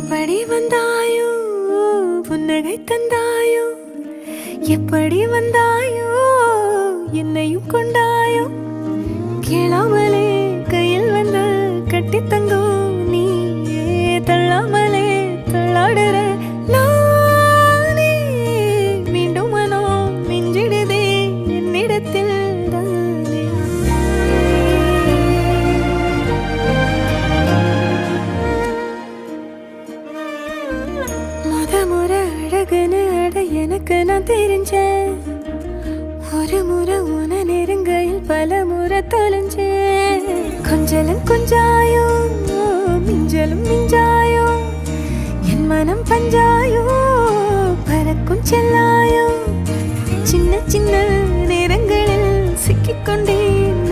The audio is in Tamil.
எப்படி வந்தாயோ புன்னகை தந்தாயோ எப்படி வந்தாயோ என்னையும் கொண்டாயோ கேளாமலே கையில் வந்து கட்டி தங்கோ நீயே தள்ளாமலே தள்ளாடுற நானே மீண்டும் மனோ மிஞ்சிடுதே என்னிடத்தில் தானே முறை அழகுன்னு அட எனக்கு நான் தெரிஞ்சேன் ஒரு முறை உன நெருங்கையில் பல முறை தொலைஞ்சேன் கொஞ்சலும் கொஞ்சாயோ மிஞ்சலும் மிஞ்சாயோ என் மனம் பஞ்சாயோ பறக்கும் செல்லாயோ சின்ன சின்ன நேரங்களில் சிக்கிக்கொண்டேன்